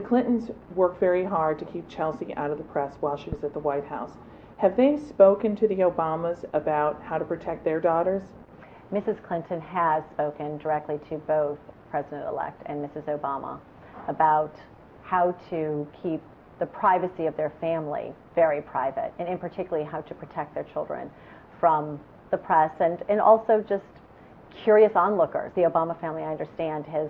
Clintons worked very hard to keep Chelsea out of the press while she was at the White House. Have they spoken to the Obamas about how to protect their daughters? Mrs. Clinton has spoken directly to both President-elect and Mrs. Obama about how to keep the privacy of their family very private, and in particular how to protect their children from the press and also just curious onlookers. The Obama family, I understand, has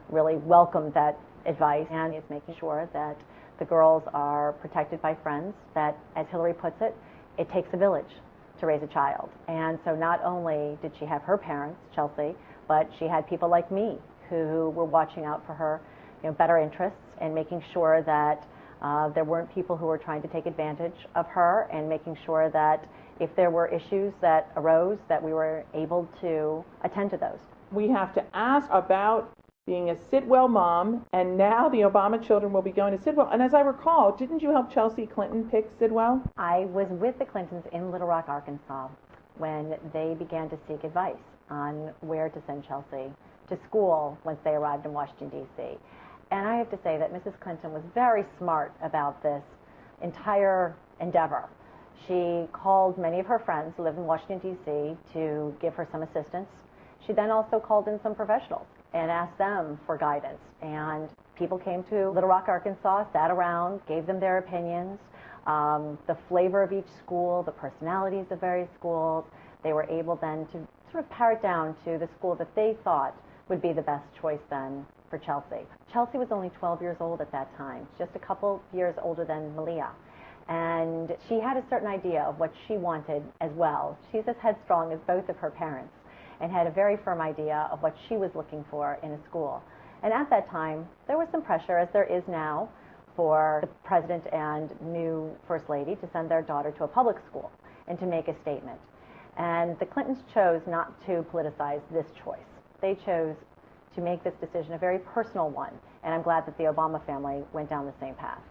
really welcomed that advice and is making sure that the girls are protected by friends, that, as Hillary puts it, it takes a village to raise a child. And so not only did she have her parents, Chelsea, but she had people like me who were watching out for her, better interests and making sure that there weren't people who were trying to take advantage of her, and making sure that if there were issues that arose, that we were able to attend to those. We have to ask about being a Sidwell mom, and now the Obama children will be going to Sidwell. And as I recall, didn't you help Chelsea Clinton pick Sidwell? I was with the Clintons in Little Rock, Arkansas, when they began to seek advice on where to send Chelsea to school once they arrived in Washington, D.C. And I have to say that Mrs. Clinton was very smart about this entire endeavor. She called many of her friends who lived in Washington, D.C. to give her some assistance. She then also called in some professionals and asked them for guidance. And people came to Little Rock, Arkansas, sat around, gave them their opinions, the flavor of each school, the personalities of various schools. They were able then to sort of pare it down to the school that they thought would be the best choice then for Chelsea. Chelsea was only 12 years old at that time, just a couple years older than Malia. And she had a certain idea of what she wanted as well. She's as headstrong as both of her parents and had a very firm idea of what she was looking for in a school. And at that time, there was some pressure, as there is now, for the president and new first lady to send their daughter to a public school and to make a statement. And the Clintons chose not to politicize this choice. They chose to make this decision a very personal one, and I'm glad that the Obama family went down the same path.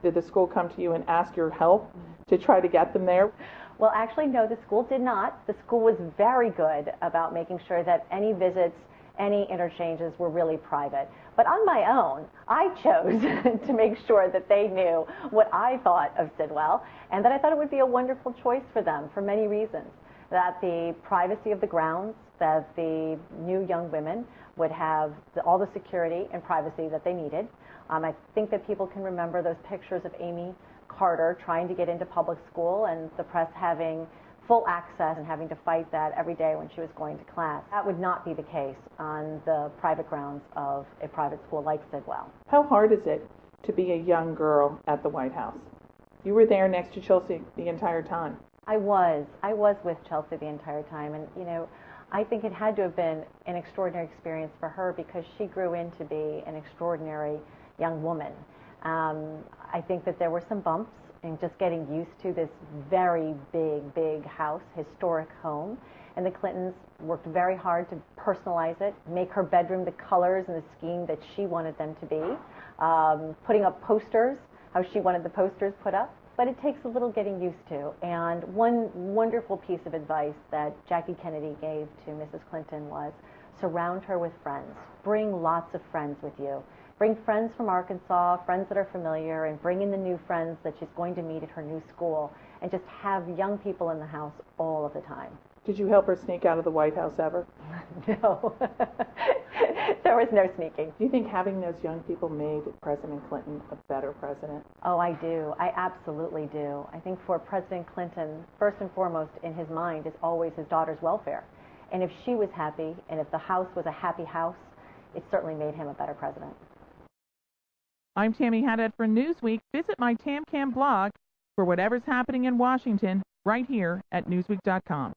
Did the school come to you and ask your help to try to get them there? Well, actually, no, the school did not. The school was very good about making sure that any visits, any interchanges were really private. But on my own, I chose to make sure that they knew what I thought of Sidwell, and that I thought it would be a wonderful choice for them for many reasons. That the privacy of the grounds, that the new young women would have all the security and privacy that they needed. I think that people can remember those pictures of Amy Carter trying to get into public school and the press having full access and having to fight that every day when she was going to class. That would not be the case on the private grounds of a private school like Sidwell. How hard is it to be a young girl at the White House? You were there next to Chelsea the entire time. I was with Chelsea the entire time, and I think it had to have been an extraordinary experience for her because she grew into be an extraordinary young woman. I think that there were some bumps in just getting used to this very big house, historic home. And the Clintons worked very hard to personalize it, make her bedroom the colors and the scheme that she wanted them to be, putting up posters, how she wanted the posters put up. But it takes a little getting used to. And one wonderful piece of advice that Jackie Kennedy gave to Mrs. Clinton was surround her with friends. Bring lots of friends with you. Bring friends from Arkansas, friends that are familiar, and bring in the new friends that she's going to meet at her new school, and just have young people in the house all of the time. Did you help her sneak out of the White House ever? No. There was no sneaking. Do you think having those young people made President Clinton a better president? Oh, I do. I absolutely do. I think for President Clinton, first and foremost in his mind is always his daughter's welfare. And if she was happy, and if the house was a happy house, it certainly made him a better president. I'm Tammy Haddad for Newsweek. Visit my TamCam blog for whatever's happening in Washington right here at Newsweek.com.